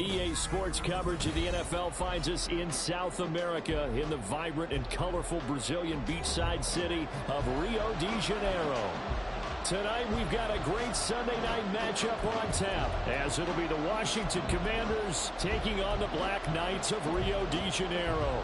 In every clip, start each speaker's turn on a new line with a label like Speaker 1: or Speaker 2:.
Speaker 1: EA Sports coverage of the NFL finds us in South America in the vibrant and colorful Brazilian beachside city of Rio de Janeiro. Tonight we've got a great Sunday night matchup on tap, as it'll be the Washington Commanders taking on the Black Knights of Rio de Janeiro.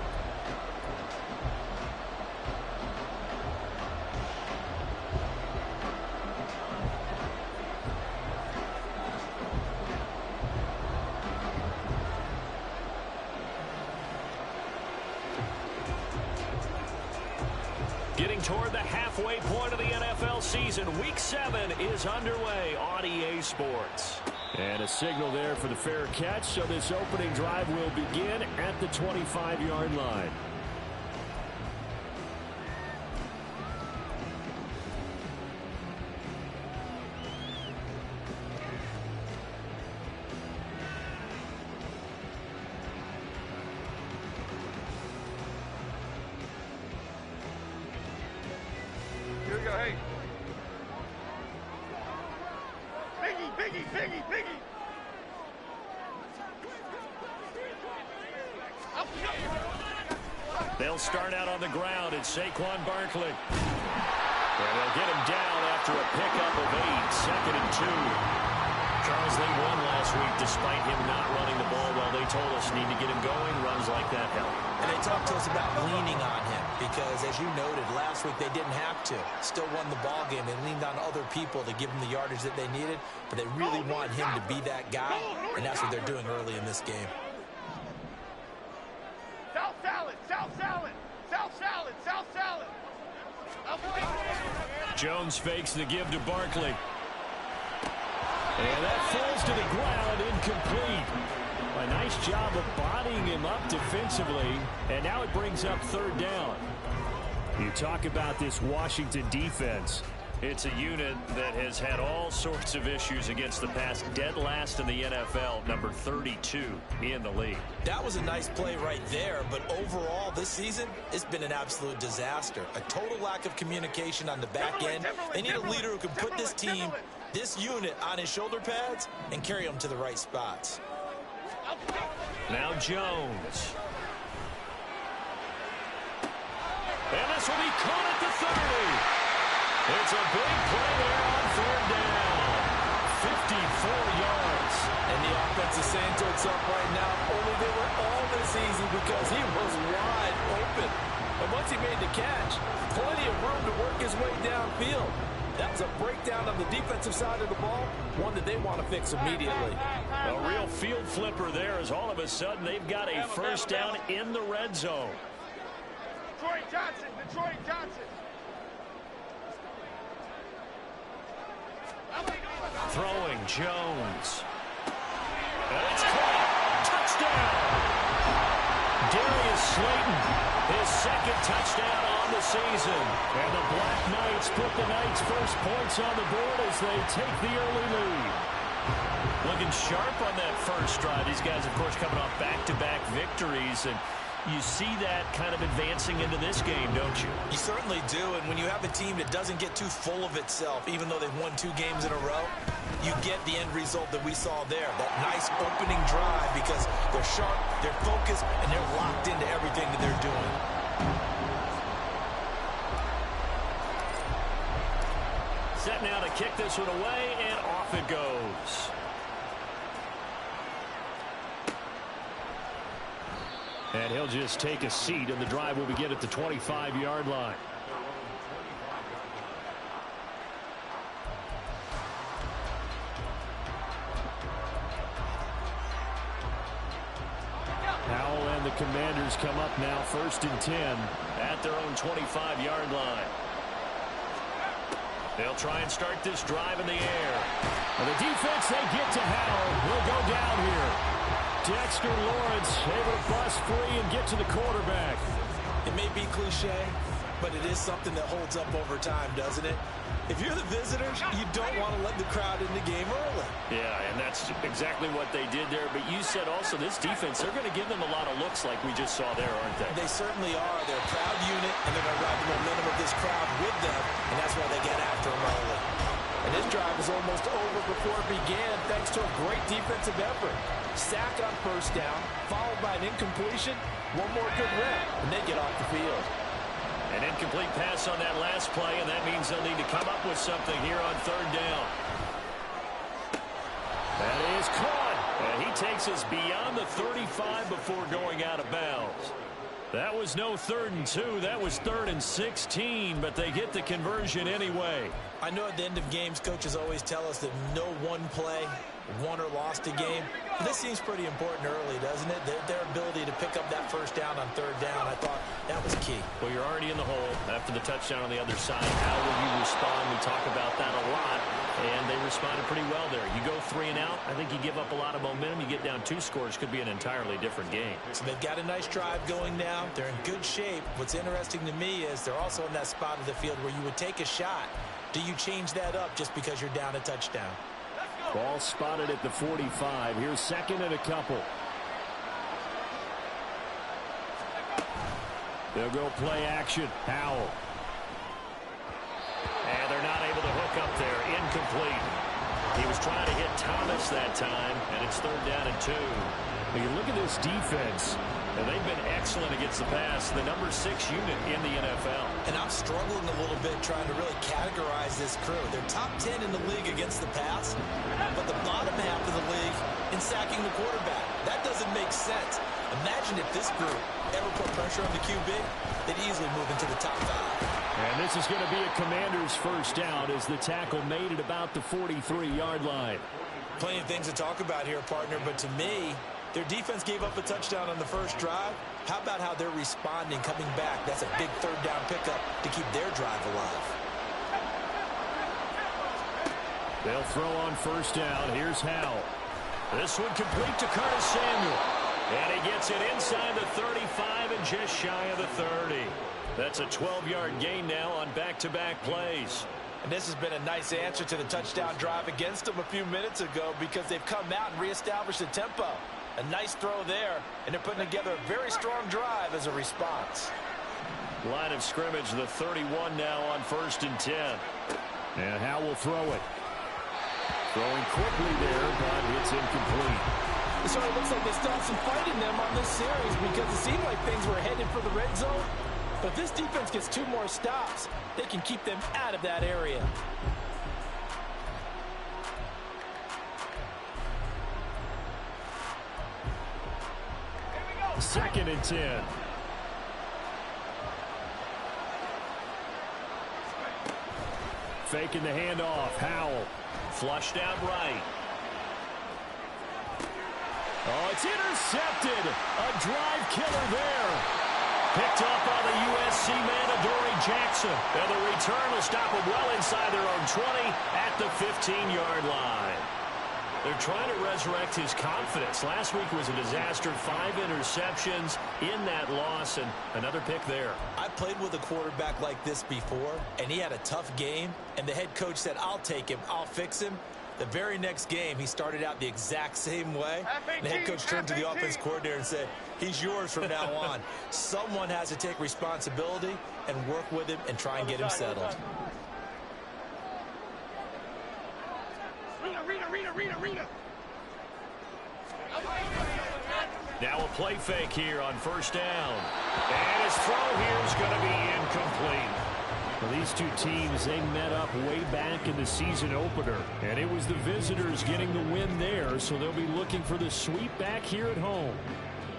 Speaker 1: Getting toward the halfway point of the NFL season. Week 7 is underway on EA Sports. And a signal there for the fair catch, so this opening drive will begin at the 25-yard line. They'll start out on the ground. It's Saquon Barkley. And they'll get him down after a pickup of 8, 2nd and 2. Charles, they won last week despite him not running the ball well. They told us need to get him going. Runs like that help.
Speaker 2: And they talked to us about leaning on him because, as you noted, last week they didn't have to. Still won the ball game. They leaned on other people to give them the yardage that they needed, but they really want him to be that guy, and that's what they're doing early in this game.
Speaker 3: South salad, South salad, South salad, South salad.
Speaker 1: Jones fakes the give to Barkley. And that falls to the ground, incomplete. A nice job of bodying him up defensively, and now it brings up 3rd down. You talk about this Washington defense. It's a unit that has had all sorts of issues against the pass. Dead last in the NFL, number 32 in the league.
Speaker 2: That was a nice play right there, but overall this season, it's been an absolute disaster. A total lack of communication on the back end. They need a leader who can put this team, this unit, on his shoulder pads and carry them to the right spots.
Speaker 1: Now Jones. And this will be caught at the 30. It's a big play there on 3rd down. 54 yards.
Speaker 4: And the offense is saying to itself right now, only they were all this easy because he was wide open. And once he made the catch, plenty of room to work his way downfield. That was a breakdown on the defensive side of the ball, one that they want to fix immediately.
Speaker 1: A real field flipper there as all of a sudden they've got a first down in the red zone.
Speaker 3: Detroit Johnson, Detroit Johnson.
Speaker 1: Throwing Jones. And it's caught. Touchdown. Darius Slayton, his 2nd touchdown on the season. And the Black Knights put the Knights' first points on the board as they take the early lead. Looking sharp on that first drive. These guys, of course, coming off back-to-back victories, and you see that kind of advancing into this game, don't you?
Speaker 2: You certainly do, and when you have a team that doesn't get too full of itself, even though they've won 2 games in a row, you get the end result that we saw there, that nice opening drive, because they're sharp, they're focused, and they're locked into everything that they're doing.
Speaker 1: Set now to kick this one away, and off it goes. And he'll just take a seat, and the drive will begin at the 25-yard line. Howell and the Commanders come up now 1st and 10 at their own 25-yard line. They'll try and start this drive in the air. And the defense, they get to Howell. Will go down here. Dexter Lawrence able to bust free and get to the quarterback.
Speaker 2: It may be cliche, but it is something that holds up over time, doesn't it? If you're the visitors, you don't want to let the crowd in the game early.
Speaker 1: Yeah, and that's exactly what they did there. But you said also this defense, they're going to give them a lot of looks like we just saw there, aren't they?
Speaker 2: They certainly are. They're a proud unit, and they're going to ride the momentum of this crowd with them, and that's why they get after them early.
Speaker 4: And this drive is almost over before it began thanks to a great defensive effort. Sack on first down, followed by an incompletion. One more good rep, and they get off the field.
Speaker 1: An incomplete pass on that last play, and that means they'll need to come up with something here on third down. That is caught, and he takes us beyond the 35 before going out of bounds. That was no 3rd and 2. That was 3rd and 16, but they get the conversion anyway.
Speaker 2: I know at the end of games, coaches always tell us that no one play won or lost a game. This seems pretty important early, doesn't it? Their ability to pick up that first down on third down, I thought that was key.
Speaker 1: Well, you're already in the hole after the touchdown on the other side. How will you respond? We talk about that a lot, and they responded pretty well there. You go 3 and out, I think you give up a lot of momentum. You get down 2 scores, could be an entirely different game.
Speaker 2: So they've got a nice drive going now. They're in good shape. What's interesting to me is they're also in that spot of the field where you would take a shot. Do you change that up just because you're down a touchdown?
Speaker 1: Ball spotted at the 45. Here's 2nd and a couple. They'll go play action. Howell. And they're not able to hook up there. Incomplete. He was trying to hit Thomas that time, and it's 3rd down and 2. When you look at this defense, and they've been excellent against the pass, the number 6 unit in the NFL.
Speaker 2: And I'm struggling a little bit trying to really categorize this crew. They're top 10 in the league against the pass, but the bottom half of the league in sacking the quarterback. That doesn't make sense. Imagine if this group ever put pressure on the QB, they'd easily move into the top 5.
Speaker 1: And this is going to be a Commanders first down as the tackle made it about the 43-yard line.
Speaker 2: Plenty of things to talk about here, partner, but to me, their defense gave up a touchdown on the first drive. How about how they're responding, coming back? That's a big 3rd down pickup to keep their drive alive.
Speaker 1: They'll throw on first down. Here's Howell. This one complete to Curtis Samuel. And he gets it inside the 35 and just shy of the 30. That's a 12-yard gain now on back-to-back plays.
Speaker 4: And this has been a nice answer to the touchdown drive against them a few minutes ago because they've come out and reestablished the tempo. A nice throw there, and they're putting together a very strong drive as a response.
Speaker 1: Line of scrimmage, the 31 now on 1st and 10. And Howell will throw it. Throwing quickly there, but it's incomplete.
Speaker 4: It sort of looks like they still have some fight in them on this series because it seemed like things were headed for the red zone. But if this defense gets 2 more stops, they can keep them out of that area.
Speaker 1: Second and 10. Faking the handoff. Howell. Flushed out right. Oh, it's intercepted. A drive killer there. Picked up by the USC man, Adoree Jackson. And the return will stop them well inside their own 20 at the 15-yard line. They're trying to resurrect his confidence. Last week was a disaster. 5 interceptions in that loss, and another pick there.
Speaker 2: I played with a quarterback like this before, and he had a tough game, and the head coach said, I'll take him, I'll fix him. The very next game, he started out the exact same way. The head coach turned to the offense coordinator and said, he's yours from now on. Someone has to take responsibility and work with him and try and get him settled.
Speaker 3: Rita.
Speaker 1: Now a play fake here on first down. And his throw here is going to be incomplete. Well, these two teams, they met up way back in the season opener. And it was the visitors getting the win there, so they'll be looking for the sweep back here at home.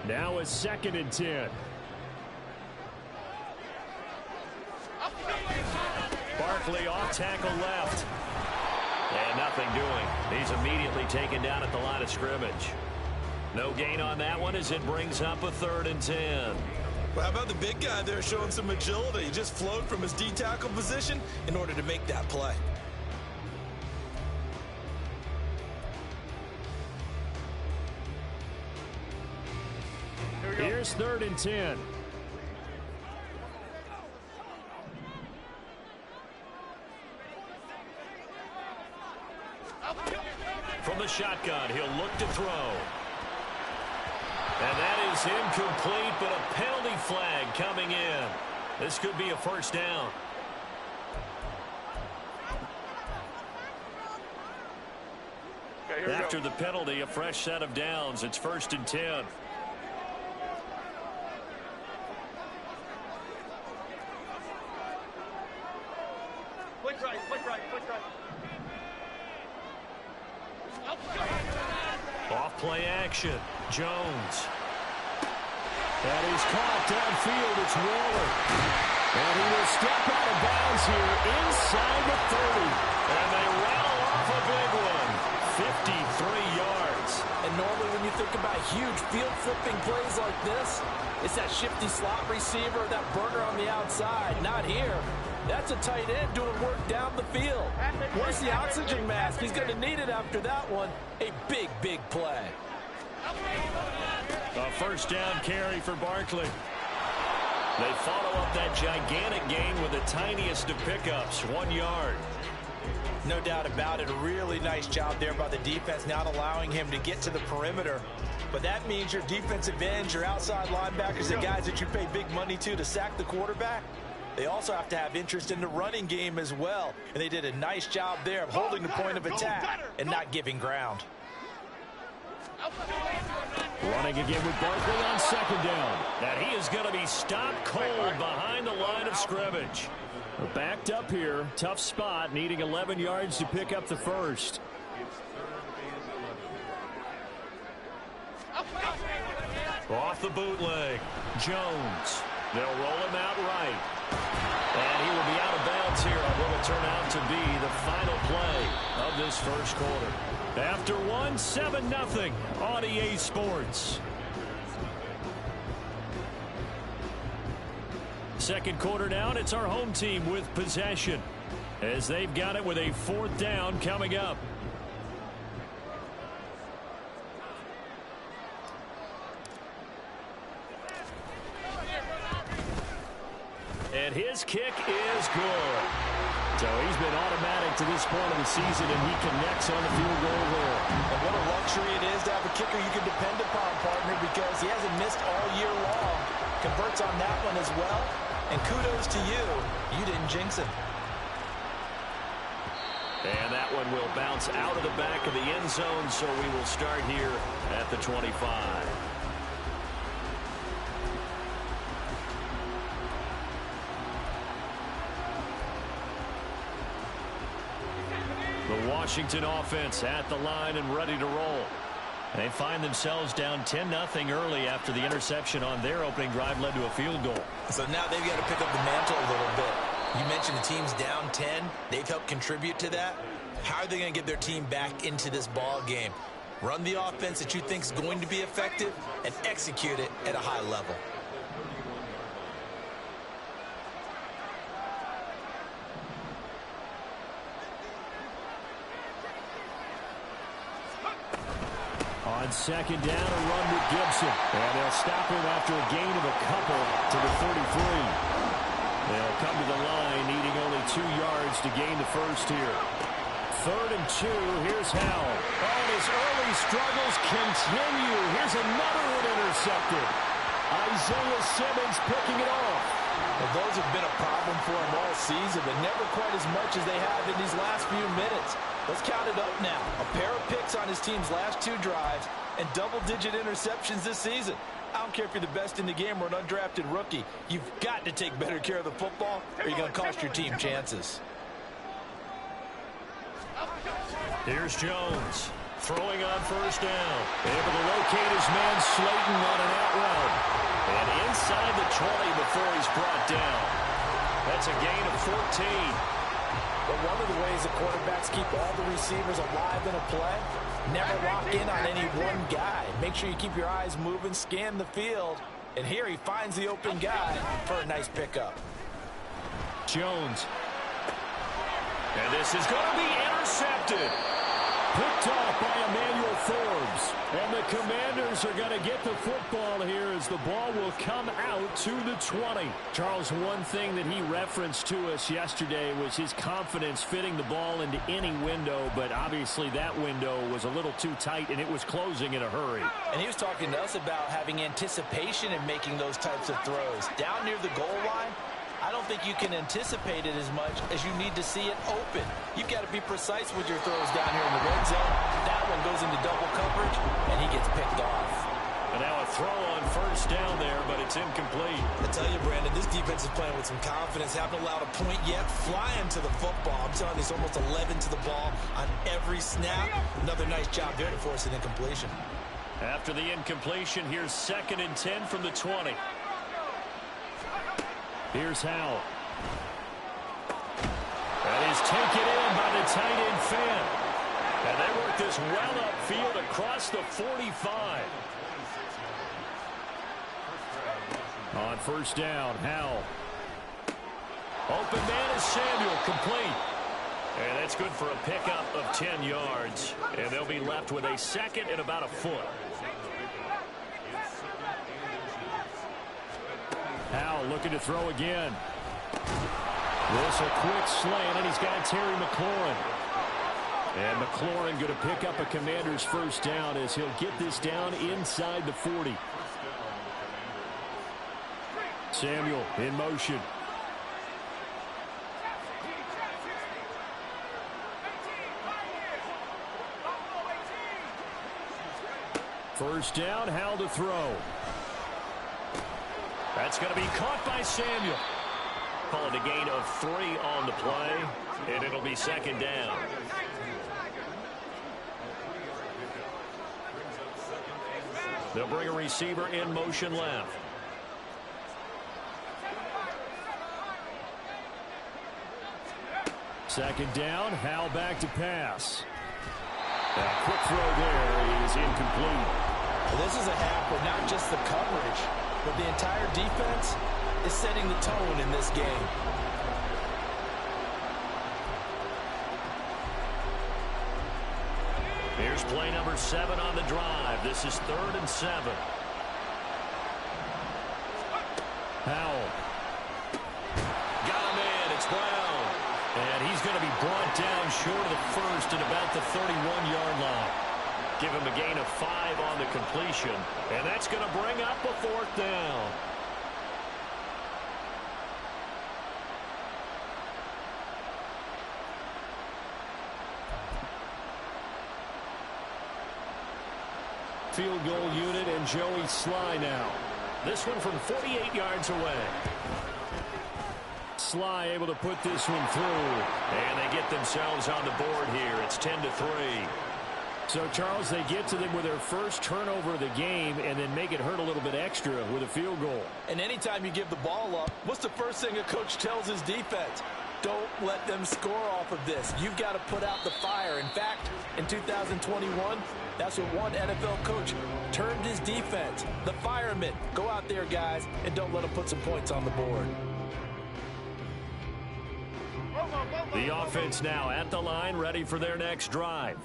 Speaker 1: Now a 2nd and 10. Barkley off tackle left. And nothing doing. He's immediately taken down at the line of scrimmage. No gain on that one as it brings up a 3rd and 10.
Speaker 2: Well, how about the big guy there showing some agility? He just flowed from his D-tackle position in order to make that play.
Speaker 1: Here's 3rd and 10. From the shotgun, he'll look to throw. And that is incomplete, but a penalty flag coming in. This could be a first down. After the penalty, a fresh set of downs. It's 1st and 10.
Speaker 3: Flick right, flick right, flick right.
Speaker 1: Off play action. Jones. That is caught downfield. It's Waller. And he will step out of bounds here inside the 30. And they rattle off a big one. 53 yards.
Speaker 4: And normally when you think about huge field flipping plays like this, it's that shifty slot receiver, that burner on the outside. Not here. That's a tight end doing work down the field. Where's the oxygen mask? He's going to need it after that one. A big, big play.
Speaker 1: A first down carry for Barkley. They follow up that gigantic gain with the tiniest of pickups, 1 yard.
Speaker 2: No doubt about it. A really nice job there by the defense, not allowing him to get to the perimeter. But that means your defensive ends, your outside linebackers, the guys that you pay big money to sack the quarterback, they also have to have interest in the running game as well. And they did a nice job there of holding the point of attack and not giving ground.
Speaker 1: Running again with Barkley on 2nd down. And he is going to be stopped cold behind the line of scrimmage. We're backed up here. Tough spot, needing 11 yards to pick up the first. Off the bootleg. Jones. They'll roll him out right. And he will be out of bounds here on what will turn out to be the final play of this first quarter. After 7-0 on EA Sports. Second quarter down, it's our home team with possession as they've got it with a 4th down coming up. And his kick is good. So he's been automatic to this point of the season, and he connects on the field goal there.
Speaker 2: And what a luxury it is to have a kicker you can depend upon, partner, because he hasn't missed all year long. Converts on that one as well. And kudos to you. You didn't jinx him.
Speaker 1: And that one will bounce out of the back of the end zone, so we will start here at the 25. The Washington offense at the line and ready to roll. They find themselves down 10-0 early after the interception on their opening drive led to a field goal.
Speaker 2: So now they've got to pick up the mantle a little bit. You mentioned the team's down 10. They've helped contribute to that. How are they going to get their team back into this ball game? Run the offense that you think is going to be effective and execute it at a high level.
Speaker 1: On 2nd down, a run with Gibson. And they'll stop him after a gain of a couple to the 33. They'll come to the line, needing only 2 yards to gain the first here. 3rd and 2, here's Howell. Oh, his early struggles continue. Here's another one intercepted. Isaiah Simmons picking it off.
Speaker 4: Well, those have been a problem for him all season, but never quite as much as they have in these last few minutes. Let's count it up now. A pair of picks on his team's last 2 drives and double-digit interceptions this season. I don't care if you're the best in the game or an undrafted rookie. You've got to take better care of the football or you're going to cost your team chances.
Speaker 1: Here's Jones throwing on 1st down. Able to locate his man Slayton on an out route. And inside the 20 before he's brought down. That's a gain of 14.
Speaker 4: But one of the ways the quarterbacks keep all the receivers alive in a play, never lock in on any one guy. Make sure you keep your eyes moving, scan the field. And here he finds the open guy for a nice pickup.
Speaker 1: Jones. And this is going to be intercepted. Picked off by Emmanuel Forbes. And the Commanders are going to get the football here as the ball will come out to the 20. Charles, one thing that he referenced to us yesterday was his confidence fitting the ball into any window, but obviously that window was a little too tight and it was closing in a hurry.
Speaker 4: And he was talking to us about having anticipation and making those types of throws. Down near the goal line, I I don't think you can anticipate it as much as you need to see it open. You've got to be precise with your throws down here in the red zone. That one goes into double coverage, and he gets picked off.
Speaker 1: And now a throw on first down there, but it's incomplete.
Speaker 2: I tell you, Brandon, this defense is playing with some confidence. Haven't allowed a point yet. Flying to the football. I'm telling you, it's almost 11 to the ball on every snap. Another nice job there to force an incompletion.
Speaker 1: After the incompletion, here's 2nd and 10 from the 20. Here's Howell. That is taken in by the tight end Fant. And they work this well upfield across the 45. On first down, Howell. Open man is Samuel, complete. And that's good for a pickup of 10 yards. And they'll be left with a 2nd and about a foot. Howell looking to throw again. This a quick slant, and he's got Terry McLaurin. And McLaurin going to pick up a Commander's first down as he'll get this down inside the 40. Samuel in motion. First down, Howell to throw. That's going to be caught by Samuel. Call it a gain of 3 on the play, and it'll be 2nd down. They'll bring a receiver in motion left. Second down, Howell back to pass. That quick throw there is incomplete.
Speaker 4: Well, this is a half where not just the coverage, but the entire defense is setting the tone in this game.
Speaker 1: Here's play number 7 on the drive. This is 3rd and 7. Howell. Got him in. It's Brown. And he's going to be brought down short of the first at about the 31-yard line. Give him a gain of 5 on the completion. And that's going to bring up a 4th down. Field goal unit and Joey Sly now. This one from 48 yards away. Sly able to put this one through. And they get themselves on the board here. It's 10-3. So, Charles, they get to them with their first turnover of the game and then make it hurt a little bit extra with a field goal.
Speaker 4: And anytime you give the ball up, what's the first thing a coach tells his defense? Don't let them score off of this. You've got to put out the fire. In fact, in 2021, that's what one NFL coach termed his defense. The firemen. Go out there, guys, and don't let them put some points on the board.
Speaker 1: The offense now at the line, ready for their next drive.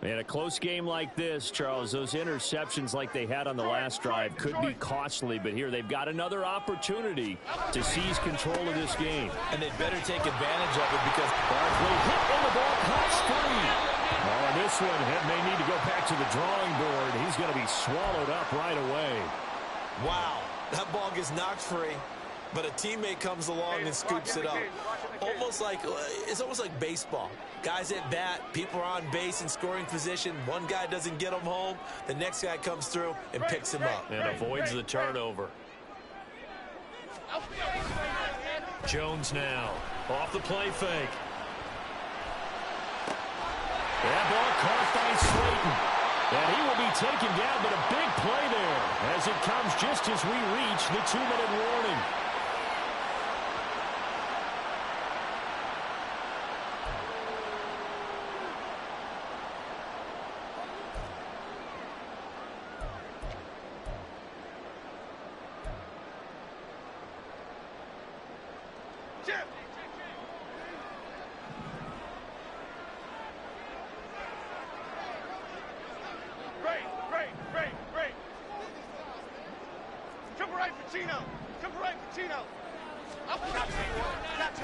Speaker 1: In a close game like this, Charles, those interceptions like they had on the last drive could be costly, but here they've got another opportunity to seize control of this game.
Speaker 4: And they'd better take advantage of it because
Speaker 1: Barkley hit on the ball, cuts free. Oh, and this one may need to go back to the drawing board. He's going to be swallowed up right away.
Speaker 2: Wow, that ball gets knocked free, but a teammate comes along and scoops it up. It's almost like baseball. Guys at bat, people are on base in scoring position. One guy doesn't get him home. The next guy comes through and picks him up.
Speaker 1: And avoids the turnover. Jones now off the play fake. That ball caught by Slayton. And he will be taken down, but a big play there as it comes just as we reach the 2-minute warning.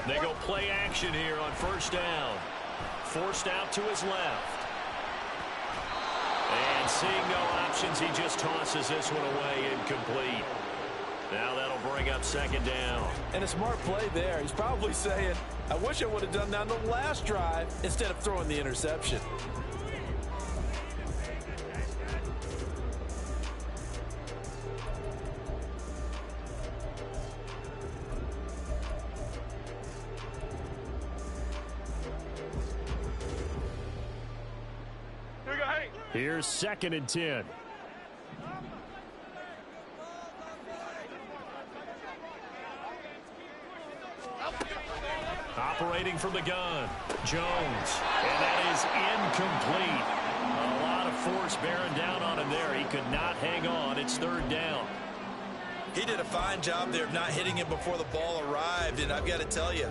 Speaker 1: They go play action here on first down. Forced out to his left. And seeing no options, he just tosses this one away incomplete. Now that'll bring up second down.
Speaker 4: And a smart play there. He's probably saying, I wish I would have done that on the last drive instead of throwing the interception.
Speaker 1: Here's 2nd and 10. Operating from the gun, Jones, and that is incomplete. A lot of force bearing down on him there. He could not hang on. It's 3rd down.
Speaker 2: He did a fine job there of not hitting him before the ball arrived, and I've got to tell you,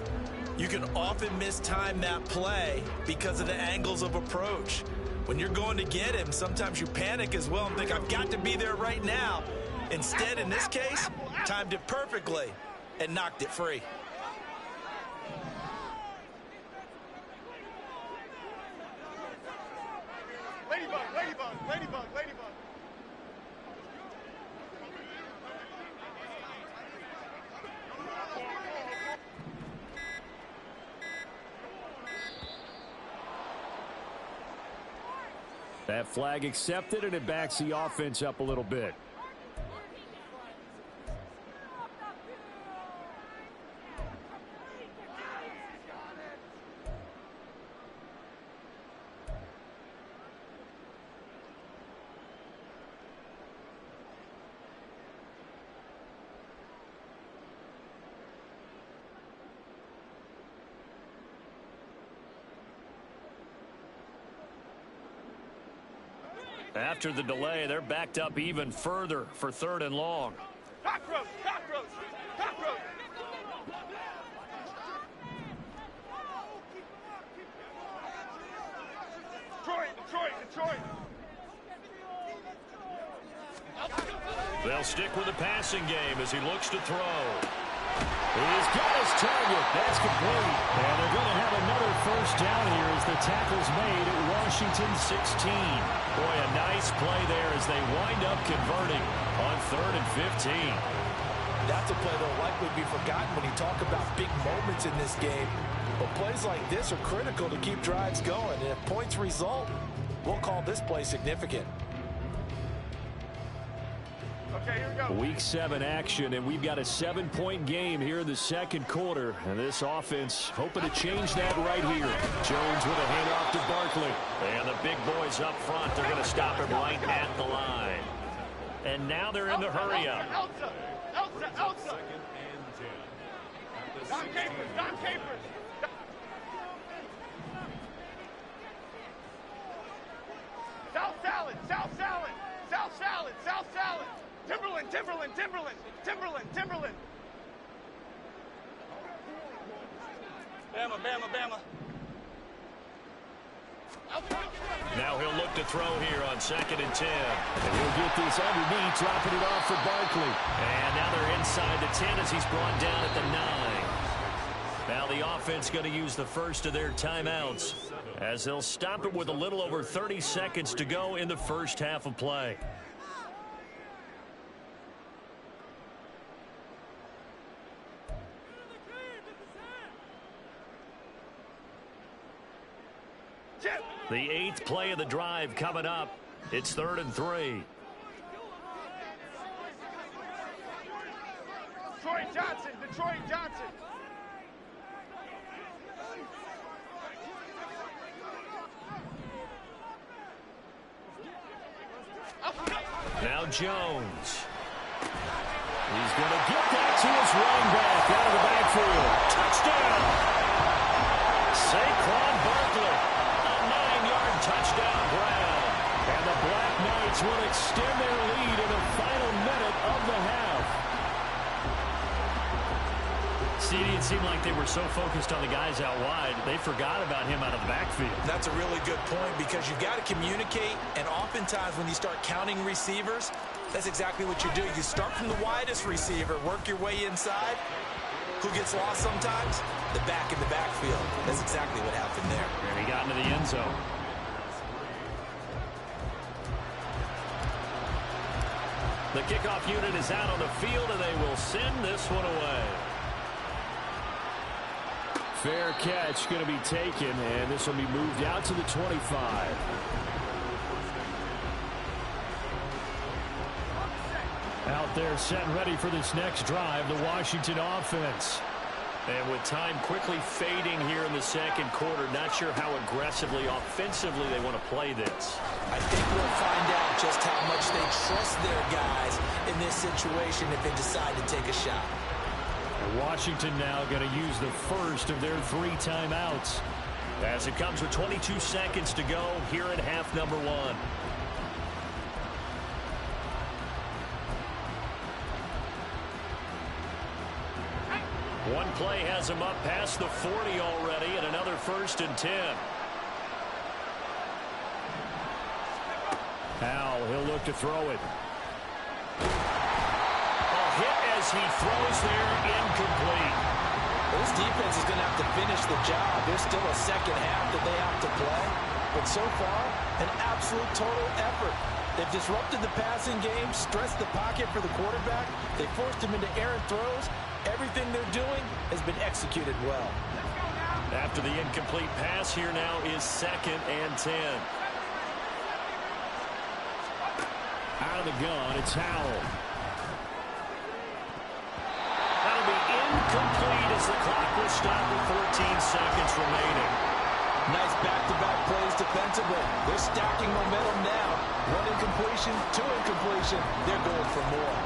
Speaker 2: you can often mistime that play because of the angles of approach. When you're going to get him, sometimes you panic as well and think, I've got to be there right now. Instead, in this case, timed it perfectly and knocked it free.
Speaker 3: Ladybug, ladybug, ladybug, ladybug.
Speaker 1: That flag accepted, and it backs the offense up a little bit. After the delay, they're backed up even further for 3rd and long.
Speaker 3: Cockroach, cockroach, cockroach. Detroit.
Speaker 1: They'll stick with the passing game as he looks to throw. He's got his target. That's complete. And they're going to have another 1st down here as the tackle's made at Washington 16. Boy, a nice play there as they wind up converting on 3rd and 15.
Speaker 4: That's a play that will likely be forgotten when you talk about big moments in this game. But plays like this are critical to keep drives going. And if points result, we'll call this play significant.
Speaker 3: Okay, here we go.
Speaker 1: Week 7 action, and we've got a 7-point game here in the 2nd quarter. And this offense hoping to change that right here. Jones with a handoff to Barkley. And the big boys up front, they're going to stop him right at the line. And now they're in the hurry up.
Speaker 3: Elsa. Don Capers. South salad. Timberland. Bama.
Speaker 1: Now he'll look to throw here on 2nd and 10. And he'll get this underneath, dropping it off for Barkley. And now they're inside the 10 as he's brought down at the 9. Now the offense going to use the first of their timeouts as they'll stop it with a little over 30 seconds to go in the first half of play. The 8th play of the drive coming up. It's 3rd and 3.
Speaker 3: Detroit Johnson.
Speaker 1: Now Jones. He's going to get that to his running back out of the backfield. Touchdown! Saquon Barkley. A 9-yard touchdown grab. And the Black Knights will extend their lead in the final minute of the half. See, it didn't seem like they were so focused on the guys out wide, they forgot about him out of the backfield.
Speaker 2: That's a really good point because you've got to communicate, and oftentimes when you start counting receivers, that's exactly what you do. You start from the widest receiver, work your way inside. Who gets lost sometimes? The back in the backfield. That's exactly what happened there.
Speaker 1: And he got into the end zone. The kickoff unit is out on the field, and they will send this one away. Fair catch going to be taken, and this will be moved out to the 25. Out there set and ready for this next drive, the Washington offense. And with time quickly fading here in the second quarter, not sure how aggressively, offensively they want to play this.
Speaker 2: I think we'll find out just how much they trust their guys in this situation if they decide to take a shot.
Speaker 1: And Washington now going to use the first of their 3 timeouts as it comes with 22 seconds to go here in half number 1. One play has him up past the 40 already, and another 1st and 10. Howell, he'll look to throw it. A hit as he throws there, incomplete.
Speaker 2: This defense is going to have to finish the job. There's still a second half that they have to play. But so far, an absolute total effort. They've disrupted the passing game, stressed the pocket for the quarterback. They forced him into errant throws. Everything they're doing has been executed well.
Speaker 1: After the incomplete pass, here now is 2nd and 10. Out of the gun, it's Howell. That'll be incomplete as the clock will stop with 14 seconds remaining.
Speaker 2: Nice back-to-back plays defensively. They're stacking momentum now. 1 incompletion, 2 incompletion. They're going for more.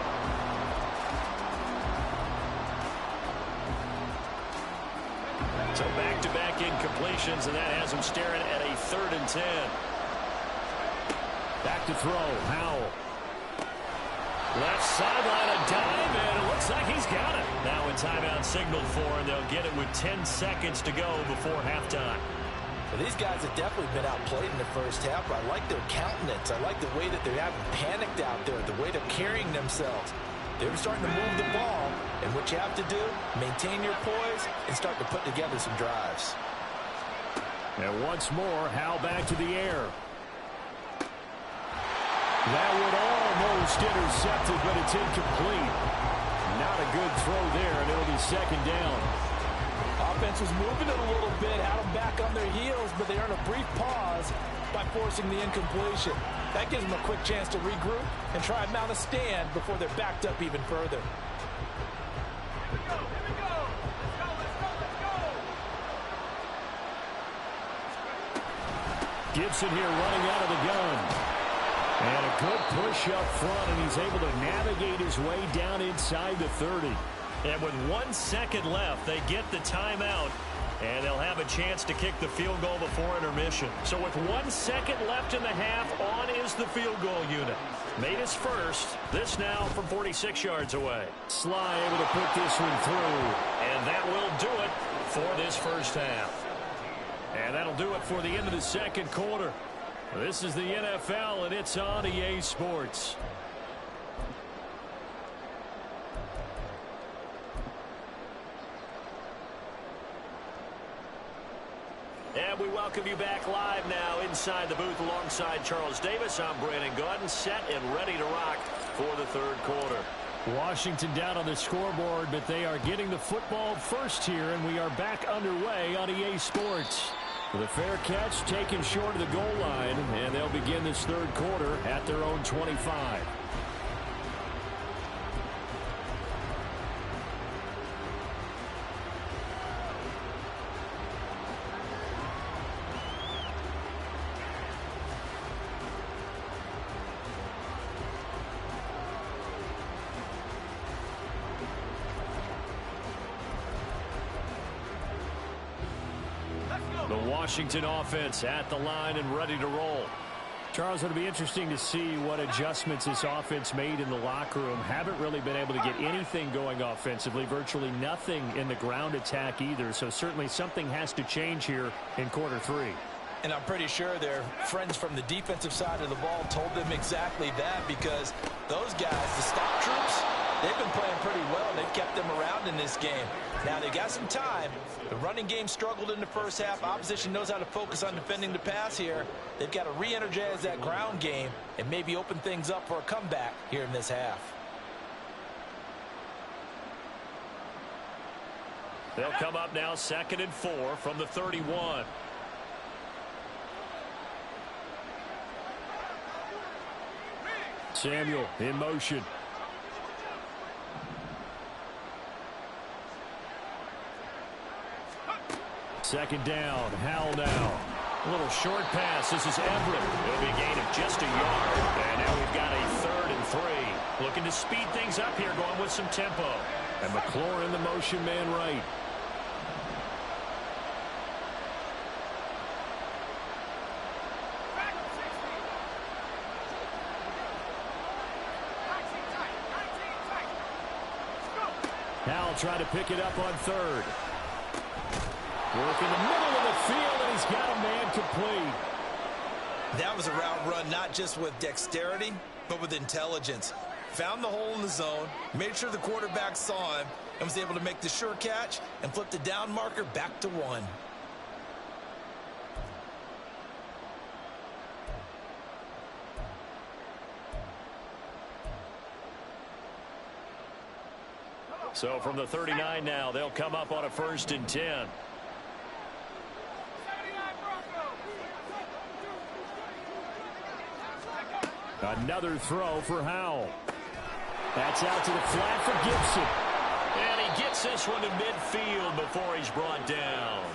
Speaker 1: So back-to-back incompletions, and that has him staring at a 3rd and 10. Back to throw, Howell. Left sideline, a dime, and it looks like he's got it. Now a timeout signaled for, and they'll get it with 10 seconds to go before halftime.
Speaker 2: Well, these guys have definitely been outplayed in the first half, but I like their countenance. I like the way that they haven't panicked out there, the way they're carrying themselves. They're starting to move the ball, and what you have to do, maintain your poise and start to put together some drives.
Speaker 1: And once more, Howell back to the air. That would almost intercepted, but it's incomplete. Not a good throw there, and it'll be 2nd down.
Speaker 2: Offense was moving it a little bit, had them back on their heels, but they earned a brief pause by forcing the incompletion. That gives them a quick chance to regroup and try and mount a stand before they're backed up even further.
Speaker 3: Here we go, here we go. Let's go.
Speaker 1: Gibson here running out of the gun. And a good push up front, and he's able to navigate his way down inside the 30. And with 1 second left, they get the timeout, and they'll have a chance to kick the field goal before intermission. So with 1 second left in the half, on is the field goal unit. Made his first. This now from 46 yards away. Sly able to put this one through, and that will do it for this first half. And that'll do it for the end of the second quarter. This is the NFL, and it's on EA Sports. And we welcome you back live now inside the booth alongside Charles Davis. I'm Brandon Gaudin, set and ready to rock for the 3rd quarter. Washington down on the scoreboard, but they are getting the football first here, and we are back underway on EA Sports. With a fair catch taken short of the goal line, and they'll begin this 3rd quarter at their own 25. The Washington offense at the line and ready to roll. Charles, it'll be interesting to see what adjustments this offense made in the locker room. Haven't really been able to get anything going offensively, virtually nothing in the ground attack either. So certainly something has to change here in quarter 3.
Speaker 2: And I'm pretty sure their friends from the defensive side of the ball told them exactly that, because those guys, the stop troops, They've been playing pretty well, and they've kept them around in this game. Now, they've got some time. The running game struggled in the first half. Opposition knows how to focus on defending the pass here. They've got to re-energize that ground game and maybe open things up for a comeback here in this half.
Speaker 1: They'll come up now 2nd and 4 from the 31. Samuel in motion. Second down, Howell now. A little short pass. This is Everett. It'll be a gain of just a yard. And now we've got a 3rd and 3. Looking to speed things up here, going with some tempo. And McLaurin the motion man right. Howell trying to pick it up on 3rd. Work in the middle of the field, and he's got a man complete.
Speaker 2: That was a route run not just with dexterity, but with intelligence. Found the hole in the zone, made sure the quarterback saw him, and was able to make the sure catch and flip the down marker back to 1.
Speaker 1: So from the 39 now, they'll come up on a 1st and 10. Another throw for Howell. That's out to the flat for Gibson. And he gets this one to midfield before he's brought down.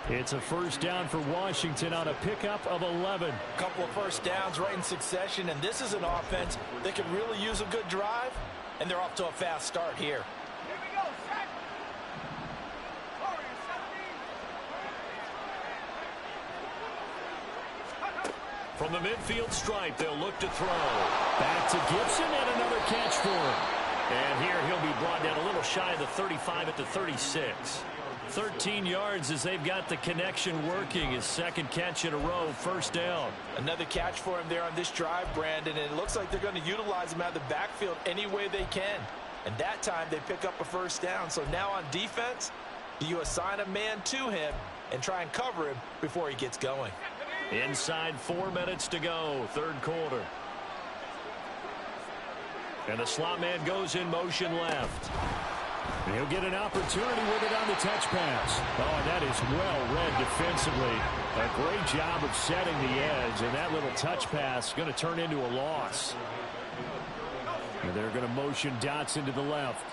Speaker 1: It's a 1st down for Washington on a pickup of 11.
Speaker 2: A couple of 1st downs right in succession, and this is an offense that could really use a good drive, and they're off to a fast start here.
Speaker 1: From the midfield stripe, they'll look to throw. Back to Gibson, and another catch for him. And here he'll be brought down a little shy of the 35 at the 36. 13 yards as they've got the connection working. His 2nd catch in a row, 1st down.
Speaker 2: Another catch for him there on this drive, Brandon, and it looks like they're going to utilize him out of the backfield any way they can. And that time they pick up a 1st down. So now on defense, you assign a man to him and try and cover him before he gets going.
Speaker 1: Inside 4 minutes to go, 3rd quarter. And the slot man goes in motion left. And he'll get an opportunity with it on the touch pass. Oh, and that is well read defensively. A great job of setting the edge, and that little touch pass is going to turn into a loss. And they're going to motion Dotson to the left.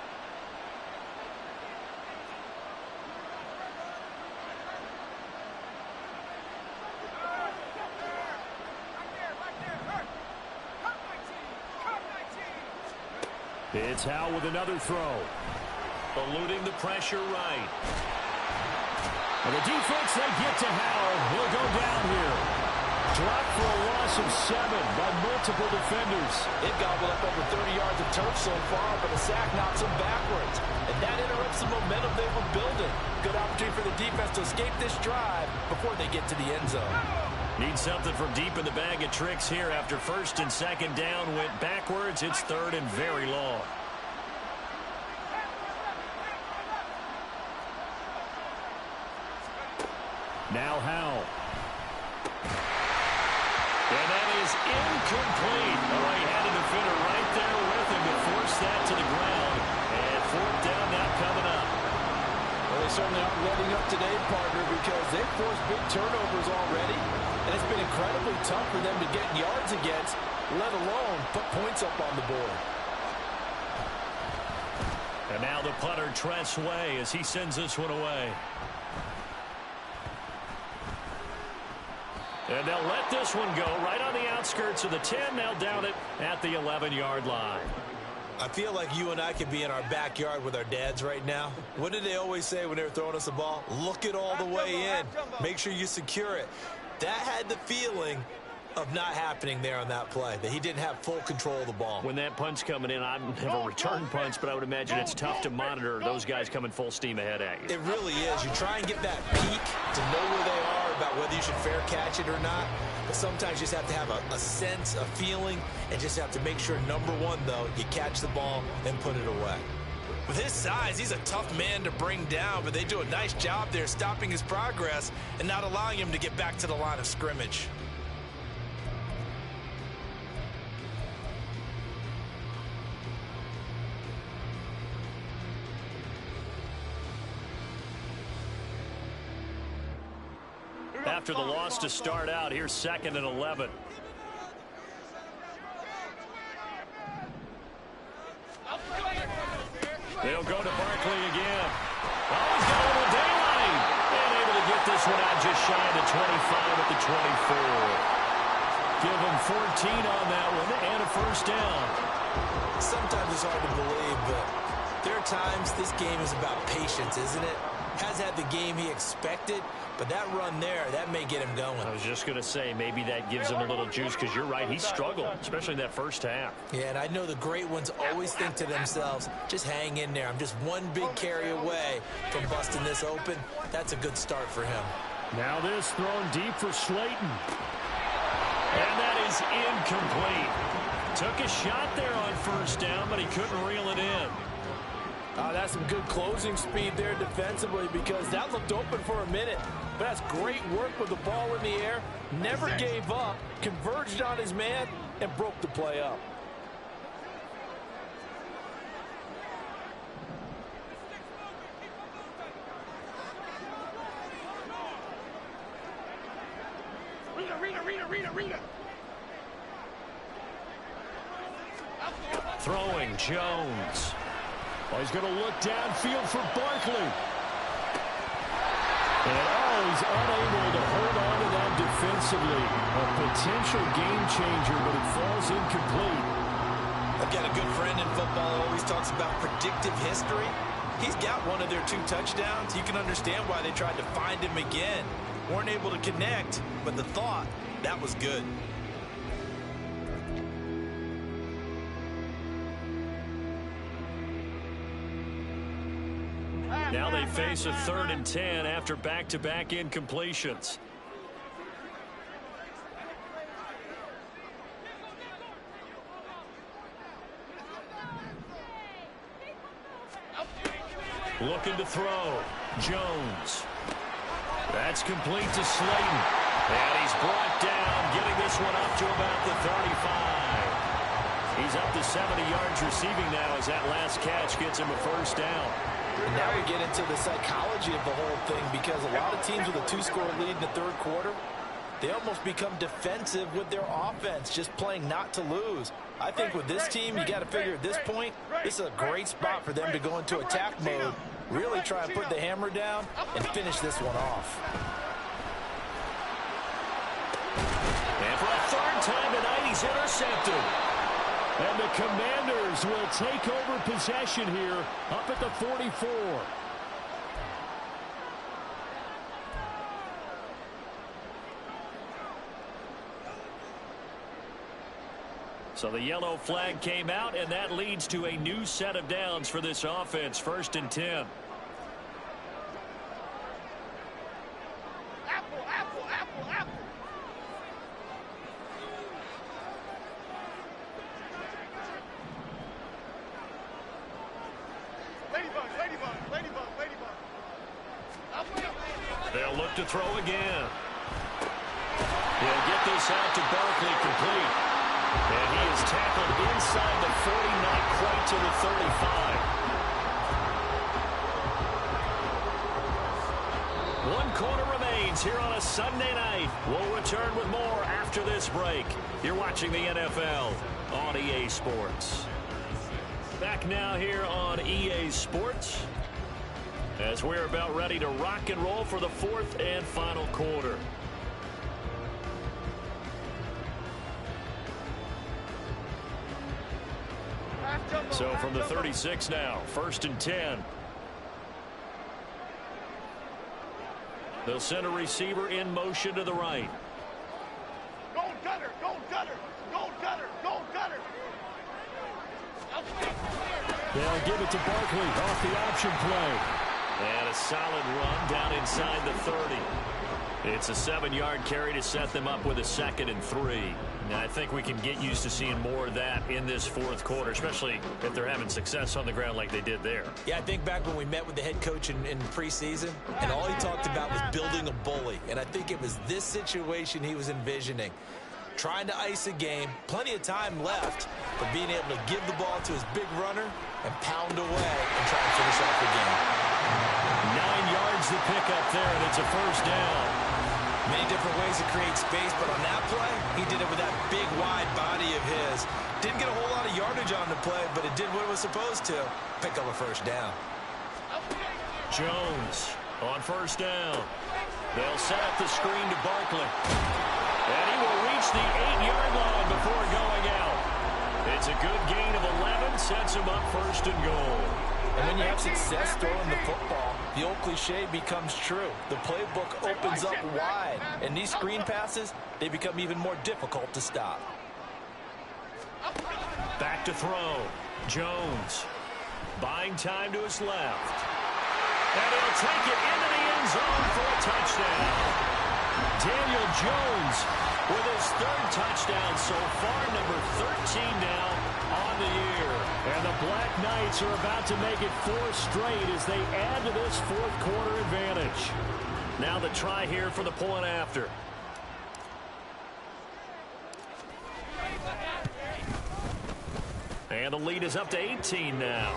Speaker 1: It's Howell with another throw. Eluding the pressure right. And the defense, they get to Howell. He'll go down here. Dropped for a loss of 7 by multiple defenders.
Speaker 2: They've gobbled up over 30 yards of turf so far, but a sack knocks them backwards. And that interrupts the momentum they were building. Good opportunity for the defense to escape this drive before they get to the end zone.
Speaker 1: Need something from deep in the bag of tricks here after 1st and 2nd down went backwards. It's 3rd and very long. Now Howell. And that is incomplete. Oh, he had a defender right there with him to force that to the ground. And 4th down now coming up.
Speaker 2: Well, they certainly aren't letting up today, partner, because they've forced big turnovers already. And it's been incredibly tough for them to get yards against, let alone put points up on the board.
Speaker 1: And now the punter, Tress Way, as he sends this one away. And they'll let this one go right on the outskirts of the 10. They'll down it at the 11-yard line.
Speaker 2: I feel like you and I could be in our backyard with our dads right now. What did they always say when they were throwing us a ball? Look it all the way in. Make sure you secure it. That had the feeling of not happening there on that play, that he didn't have full control of the ball.
Speaker 1: When that punt's coming in, I have a return punch, but I would imagine it's tough to monitor those guys coming full steam ahead at you.
Speaker 2: It really is. You try and get that peek to know where they are about about whether you should fair catch it or not, but sometimes you just have to have a sense, a feeling, and just have to make sure, number one, though, you catch the ball and put it away. With his size, he's a tough man to bring down, but they do a nice job there stopping his progress and not allowing him to get back to the line of scrimmage.
Speaker 1: After the loss to start out, here's 2nd and 11. They'll go to Barkley again. Oh, he's got a little daylight. And able to get this one out just shy of the 25 at the 24. Give him 14 on that one and a first down. Sometimes it's hard to believe, but there are times this game is about patience, isn't it? Has had the game he expected, but that run there, that may get him going. I was just going to say, maybe that gives him a little juice, because you're right, he struggled, especially in that first half. Yeah, and I know the great ones always think to themselves, just hang in there. I'm just one big carry away from busting this open. That's a good start for him. Now this thrown deep for Slayton. And that is incomplete. Took a shot there on first down, but he couldn't reel it in. That's some good closing speed there defensively, because that looked open for a minute. But that's great work with the ball in the air. Never gave up, converged on his man, and broke the play up. Reader. Throwing Jones. Oh, he's going to look downfield for Barkley. And he's unable to hold on to that defensively. A potential game changer, but it falls incomplete. I've got a good friend in football who always talks about predictive history. He's got one of their 2 touchdowns. You can understand why they tried to find him again. Weren't able to connect, but the thought, that was good. Now they face a 3rd and 10 after back-to-back incompletions. Looking to throw. Jones. That's complete to Slayton. And he's brought down, getting this one up to about the 35. He's up to 70 yards receiving now as that last catch gets him a first down. And now we get into the psychology of the whole thing, because a lot of teams with a 2-score lead in the 3rd quarter, they almost become defensive with their offense, just playing not to lose. I think with this team, you got to figure at this point, this is a great spot for them to go into attack mode, really try and put the hammer down and finish this one off. And for a 3rd time tonight, he's intercepted. And the Commanders will take over possession here up at the 44. So the yellow flag came out, and that leads to a new set of downs for this offense. 1st and 10. Apple. They'll look to throw again. He'll get this out to Barkley, complete. And he is tackled inside the 40, not quite to the 35. 1 quarter remains here on a Sunday night. We'll return with more after this break. You're watching the NFL on EA Sports. Back now here on EA Sports, as we're about ready to rock and roll for the 4th and final quarter. So from the 36 now, 1st and 10. They'll send a receiver in motion to the right.
Speaker 3: Go Gunner!
Speaker 1: They'll give it to Barkley off the option play. And a solid run down inside the 30. It's a 7-yard carry to set them up with a 2nd and 3. Now, I think we can get used to seeing more of that in this fourth quarter, especially if they're having success on the ground like they did there.
Speaker 2: Yeah, I think back when we met with the head coach in preseason, and all he talked about was building a bully. And I think it was this situation he was envisioning. Trying to ice a game, plenty of time left, but being able to give the ball to his big runner and pound away and try to finish off the game.
Speaker 1: 9 yards to pick up there, and it's a first down.
Speaker 2: Many different ways to create space, but on that play, he did it with that big, wide body of his. Didn't get a whole lot of yardage on the play, but it did what it was supposed to. Pick up a first down.
Speaker 1: Jones on first down. They'll set up the screen to Barkley. And he will reach the 8-yard line before going out. It's a good gain of 11, sets him up first and goal.
Speaker 4: And when you have success throwing the football, the old cliche becomes true. The playbook opens up wide, and these screen passes, they become even more difficult to stop.
Speaker 1: Back to throw. Jones buying time to his left. And he'll take it into the end zone for a touchdown. Daniel Jones with his 3rd touchdown so far, number 13 now on the year. And the Black Knights are about to make it 4 straight as they add to this fourth quarter advantage. Now the try here for the point after. And the lead is up to 18 now.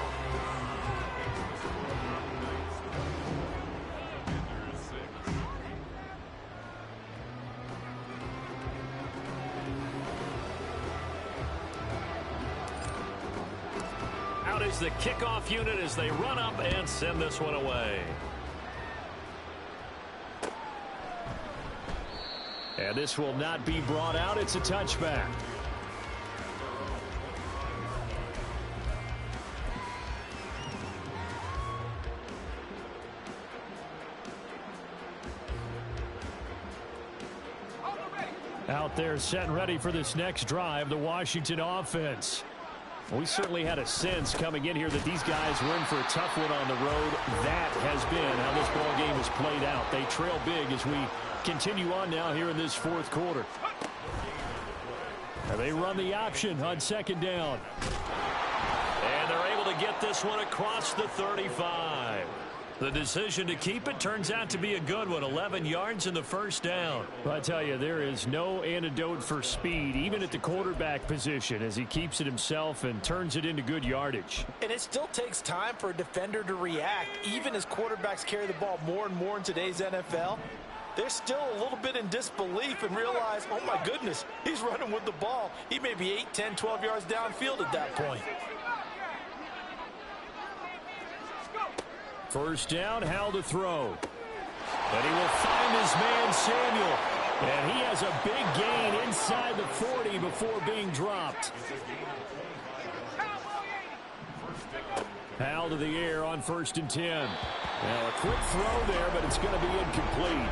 Speaker 1: Out is the kickoff unit as they run up and send this one away. And this will not be brought out. It's a touchback. Out there set and ready for this next drive, the Washington offense. We certainly had a sense coming in here that these guys were in for a tough one on the road. That has been how this ball game has played out. They trail big as we continue on now here in this fourth quarter. And they run the option on 2nd down. And they're able to get this one across the 35. The decision to keep it turns out to be a good one. 11 yards in the first down. But I tell you, there is no antidote for speed, even at the quarterback position, as he keeps it himself and turns it into good yardage.
Speaker 4: And it still takes time for a defender to react. Even as quarterbacks carry the ball more and more in today's NFL, they're still a little bit in disbelief and realize, oh my goodness, he's running with the ball. He may be 8, 10, 12 yards downfield at that point.
Speaker 1: First down, Howell to throw. And he will find his man Samuel. And he has a big gain inside the 40 before being dropped. Howell to the air on 1st and 10. Now a quick throw there, but it's going to be incomplete.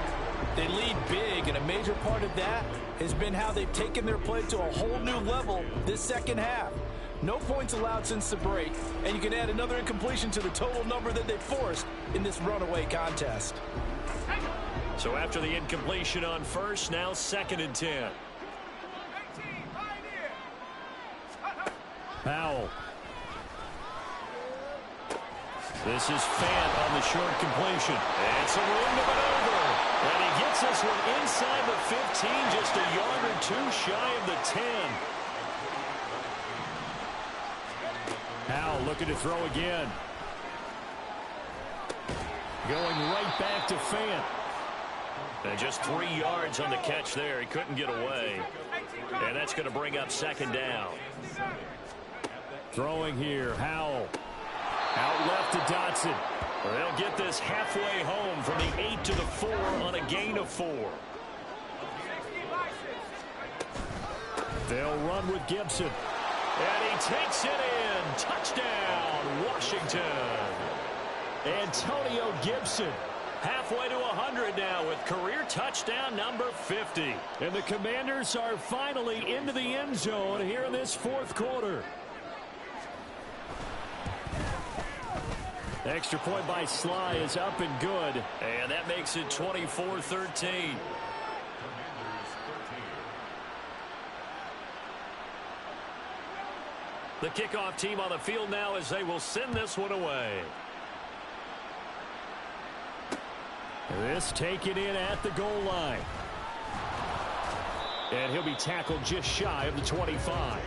Speaker 4: They lead big, and a major part of that has been how they've taken their play to a whole new level this second half. No points allowed since the break, and you can add another incompletion to the total number that they forced in this runaway contest.
Speaker 1: So after the incompletion on first, now 2nd and 10. Howell. This is Fant on the short completion. And some room to maneuver. And he gets this one inside the 15, just a yard or 2 shy of the 10. Howell looking to throw again. Going right back to Fant. And just 3 yards on the catch there. He couldn't get away. And that's going to bring up 2nd down. Throwing here, Howell. Out left to Dotson. They'll get this halfway home from the 8 to the 4 on a gain of 4. They'll run with Gibson. And he takes it in. Touchdown, Washington. Antonio Gibson halfway to 100 now with career touchdown number 50. And the Commanders are finally into the end zone here in this fourth quarter. Extra point by Sly is up and good. And that makes it 24-13. The kickoff team on the field now as they will send this one away. This taken in at the goal line. And he'll be tackled just shy of the 25.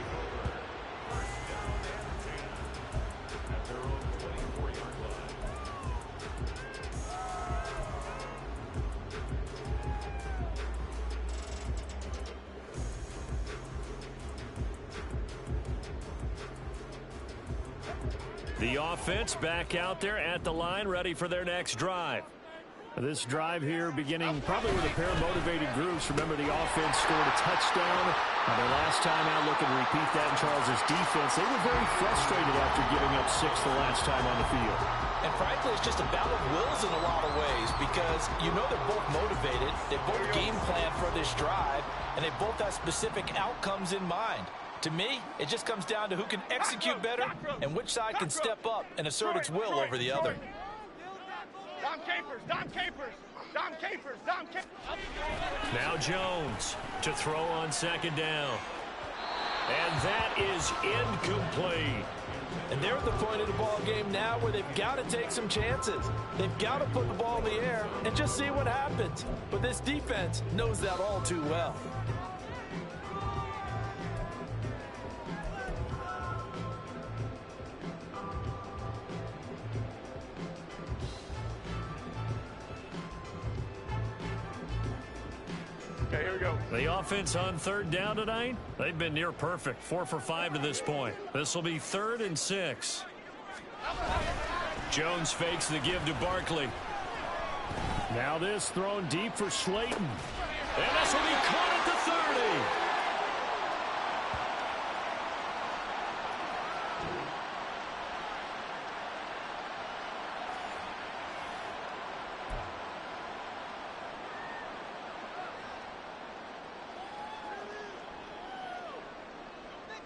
Speaker 1: The offense back out there at the line, ready for their next drive. This drive here beginning probably with a pair of motivated groups. Remember, the offense scored a touchdown on their last time out, looking to repeat that in Charles' defense. They were very frustrated after giving up 6 the last time on the field.
Speaker 2: And frankly, it's just a battle of wills in a lot of ways because you know they're both motivated, they both game plan for this drive, and they both have specific outcomes in mind. To me, it just comes down to who can execute better and which side can step up and assert its will over the other.
Speaker 3: Dom Capers, Dom Capers, Dom Capers, Dom Capers.
Speaker 1: Now Jones to throw on second down. And that is incomplete.
Speaker 2: And they're at the point of the ball game now where they've got to take some chances. They've got to put the ball in the air and just see what happens. But this defense knows that all too well.
Speaker 3: Okay, here we go.
Speaker 1: The offense on third down tonight, they've been near perfect. 4 for 5 to this point. This will be 3rd and 6. Jones fakes the give to Barkley. Now this thrown deep for Slayton. And this will be caught at the 30.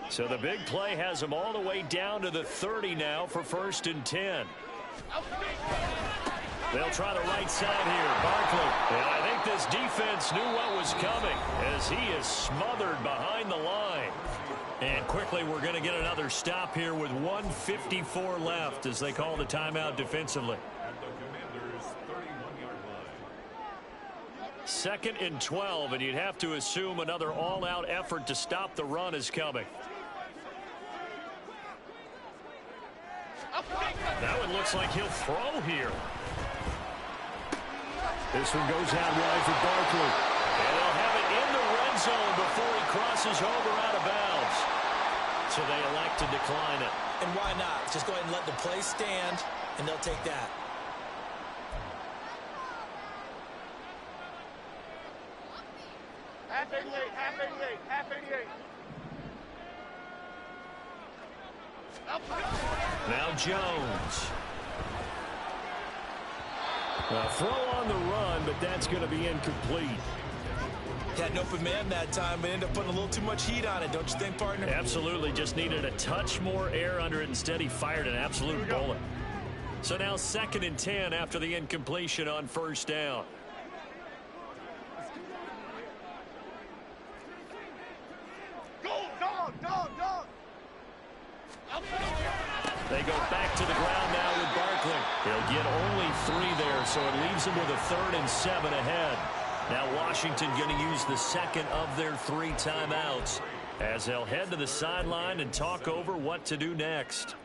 Speaker 1: So the big play has them all the way down to the 30 now for 1st and 10. They'll try the right side here. Barkley. And I think this defense knew what was coming as he is smothered behind the line. And quickly we're going to get another stop here with 1:54 left as they call the timeout defensively. 2nd and 12, and you'd have to assume another all-out effort to stop the run is coming. That one looks like he'll throw here. This one goes out wide for Barkley. And they'll have it in the red zone before he crosses over out of bounds. So they elect to decline it.
Speaker 2: And why not? Just go ahead and let the play stand, and they'll take that.
Speaker 3: Half 88, half 88, half 88.
Speaker 1: Now Jones. A throw on the run, but that's going to be incomplete.
Speaker 2: Had an open man that time, but ended up putting a little too much heat on it, don't you think, partner?
Speaker 1: Absolutely. Just needed a touch more air under it. Instead, he fired an absolute bullet. So now 2nd and 10 after the incompletion on 1st down. They go back to the ground now with Barkley. They'll get only 3 there, so it leaves them with a 3rd and 7 ahead. Now Washington going to use the second of their 3 timeouts as they'll head to the sideline and talk over what to do next.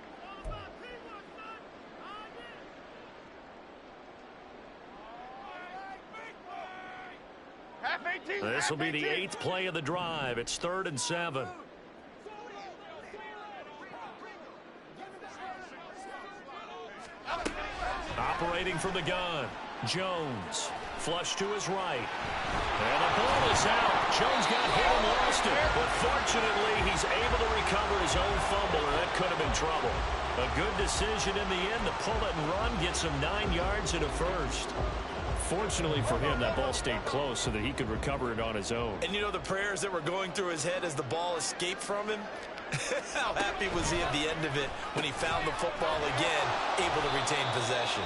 Speaker 1: This will be the 8th play of the drive. It's 3rd and 7. Operating from the gun, Jones. Flush to his right. And the ball is out. Jones got hit and lost it. But fortunately, he's able to recover his own fumble, or that could have been trouble. A good decision in the end to pull it and run, gets him 9 yards and a first. Fortunately for him, that ball stayed close so that he could recover it on his own.
Speaker 2: And you know the prayers that were going through his head as the ball escaped from him? How happy was he at the end of it when he found the football again, able to retain possession?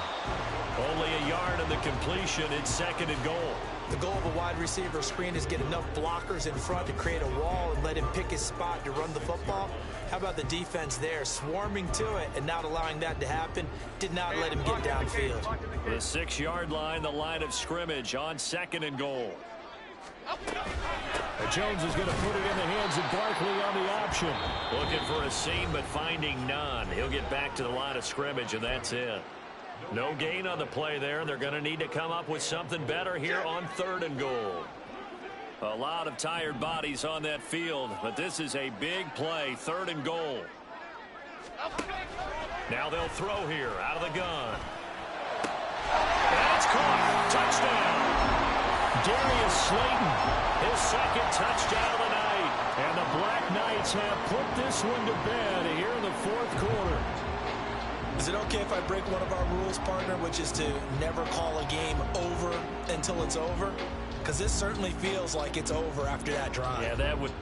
Speaker 1: Only a yard of the completion. It's 2nd and goal.
Speaker 2: The goal of a wide receiver screen is get enough blockers in front to create a wall and let him pick his spot to run the football. How about the defense there, swarming to it and not allowing that to happen? Did not let him get downfield.
Speaker 1: The 6-yard line, the line of scrimmage on 2nd and goal. Jones is going to put it in the hands of Barkley on the option. Looking for a seam, but finding none. He'll get back to the line of scrimmage, and that's it. No gain on the play there. They're going to need to come up with something better here on 3rd and goal. A lot of tired bodies on that field, but this is a big play. 3rd and goal. Now they'll throw here out of the gun. And it's caught. Touchdown. Darius Slayton, his 2nd touchdown of the night. And the Black Knights have put this one to bed here in the 4th quarter.
Speaker 2: Is it okay if I break one of our rules, partner, which is to never call a game over until it's over? Because this certainly feels like it's over after that drive.
Speaker 1: Yeah, that would...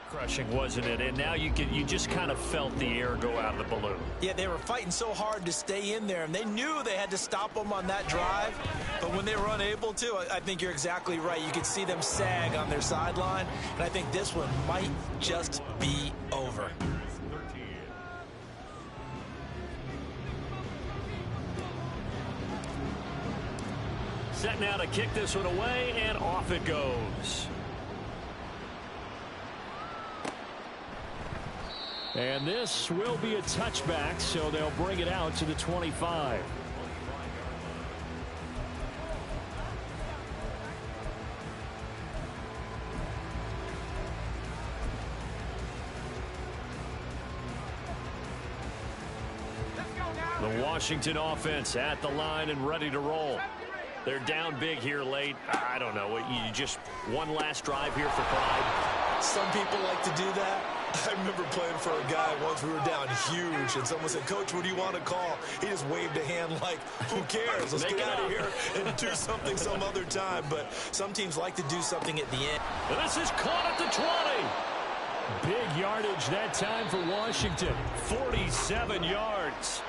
Speaker 1: Crushing, wasn't it? And now you just kind of felt the air go out of the balloon.
Speaker 2: Yeah, they were fighting so hard to stay in there, and they knew they had to stop them on that drive. But when they were unable to, I think you're exactly right. You could see them sag on their sideline, and I think this one might just be over.
Speaker 1: Set now to kick this one away, and off it goes. And this will be a touchback, so they'll bring it out to the 25. The Washington offense at the line and ready to roll. They're down big here late. I don't know. You just one last drive here for pride.
Speaker 2: Some people like to do that. I remember playing for a guy once. We were down huge, and someone said, "Coach, what do you want to call?" He just waved a hand like, who cares? Let's get out of here and do something some other time. But some teams like to do something at the end.
Speaker 1: And this is caught at the 20. Big yardage that time for Washington. 47 yards.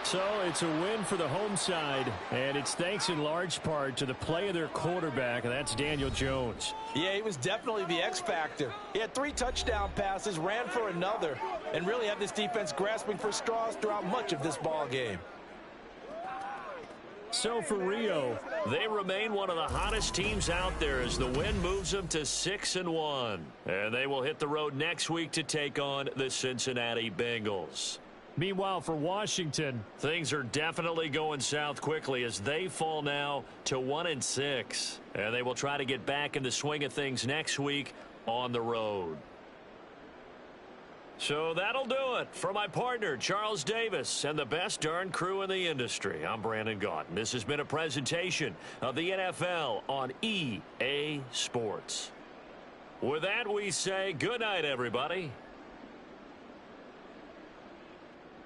Speaker 1: So it's a win for the home side, and it's thanks in large part to the play of their quarterback, and that's Daniel Jones.
Speaker 4: Yeah, he was definitely the X factor. He had 3 touchdown passes, ran for another, and really had this defense grasping for straws throughout much of this ball game.
Speaker 1: So for Rio, they remain one of the hottest teams out there as the win moves them to 6-1. And they will hit the road next week to take on the Cincinnati Bengals. Meanwhile, for Washington, things are definitely going south quickly as they fall now to 1-6. And they will try to get back in the swing of things next week on the road. So that'll do it for my partner, Charles Davis, and the best darn crew in the industry. I'm Brandon Gaudin. This has been a presentation of the NFL on EA Sports. With that, we say good night, everybody.